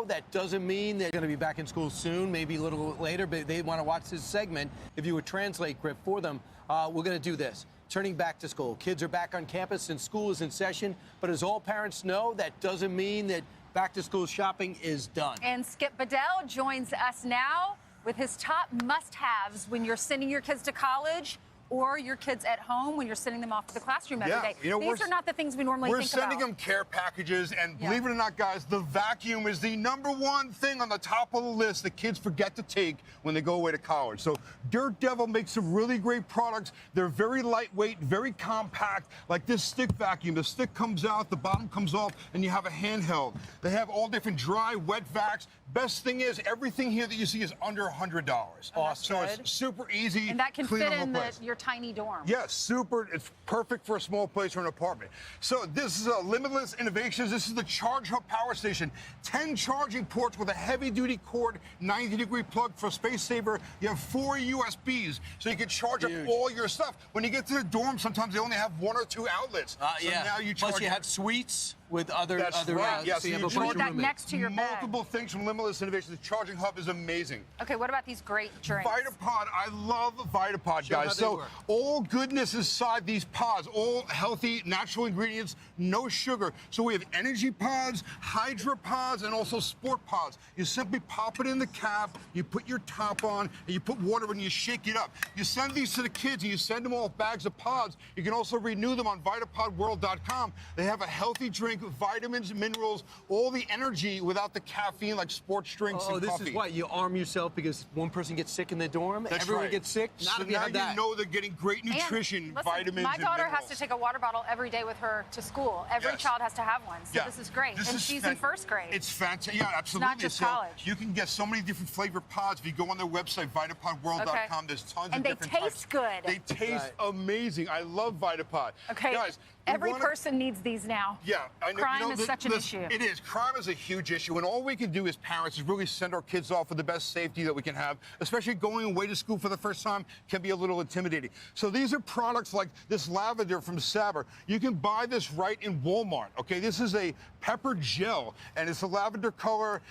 that doesn't mean they're going to be back in school soon, maybe a little later, but they want to watch this segment. If you would translate, Griff, for them, we're going to do this. Turning back to school. Kids are back on campus and school is in session, but as all parents know, that doesn't mean that back-to-school shopping is done. And Skip BEDELL joins us now with his top must-haves when you're sending your kids to college or your kids at home when you're sending them off to the classroom every day. You know, these are not the things we normally think about. We're sending them care packages, and believe it or not, guys, the vacuum is the #1 thing on the top of the list that kids forget to take when they go away to college. So Dirt Devil makes some really great products. They're very lightweight, very compact, like this stick vacuum. The stick comes out, the bottom comes off, and you have a handheld. They have all different dry, wet vacs. Best thing is, everything here that you see is under $100. Awesome. So it's super easy. And that can clean fit the whole in place. your tiny dorm. Yes, super. It's perfect for a small place or an apartment. So this is a Limitless Innovations. This is the Charge Hub Power Station. 10 charging ports with a heavy-duty cord, 90-degree plug for space saver. You have 4 USBs, so you can charge up all your stuff. When you get to the dorm, sometimes they only have 1 or 2 outlets. So now you charge. Plus you have suites with other. That's right. So you have a bunch of that roommates. next to your bed. Multiple things from Limitless Innovations. The charging hub is amazing. Okay, what about these great drinks? Vitapod, I love Vitapod, Show how guys. they So work. all goodness inside these pods, all healthy, natural ingredients, no sugar. So we have energy pods, hydra pods, and also sport pods. You simply pop it in the cap, you put your top on, and you put water in and you shake it up. You send these to the kids and you send them all bags of pods. You can also renew them on VitapodWorld.com. They have a healthy drink, vitamins, minerals, all the energy without the caffeine like sports drinks and this coffee. is what you arm yourself because one person gets sick in the dorm. That's Everyone right. gets sick. Not So if you now have that. you know they're getting great nutrition, And listen, vitamins, my and daughter has minerals. to take a water bottle every day with her to school. Every Yes. child has to have one. So this is great. And she's in first grade. It's fantastic. Yeah, absolutely. not just So college. You can get so many different flavor pods. If you go on their website, VitapodWorld.com, there's tons And of they different taste types. good. They taste amazing. I love Vitapod. Okay, Guys, we every wanna- person needs these now. Yeah, I know. Crime is such an issue. It is. Crime is a huge issue, and all we can do as parents is really send our kids off with the best safety that we can have, especially going away to school for the first time can be a little intimidating. So these are products like this lavender from Saber. You can buy this right in Walmart, okay? This is a pepper gel, and it's a lavender color.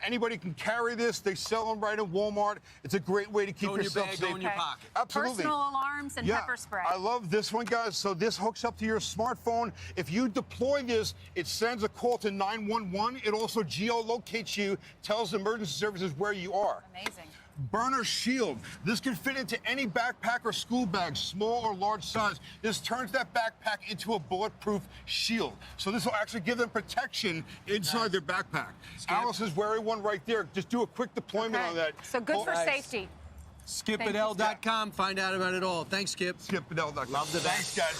Anybody can carry this. They sell them right in Walmart. It's a great way to keep Go in your yourself bag, safe. go in your pocket. Absolutely. Personal alarms and pepper spray. I love this one, guys. So this hooks up to your smartphone. If you deploy this, it sends a call to 911. It also geolocates you, tells emergency services where you are. Amazing. Burner Shield. This can fit into any backpack or school bag, small or large size. This turns that backpack into a bulletproof shield. So this will actually give them protection inside their backpack. Alice is wearing one right there. Just do a quick deployment on that. So good for safety. SkipBedell.com. Find out about it all. Thanks, Skip. SkipBedell.com. Love the Thanks, guys.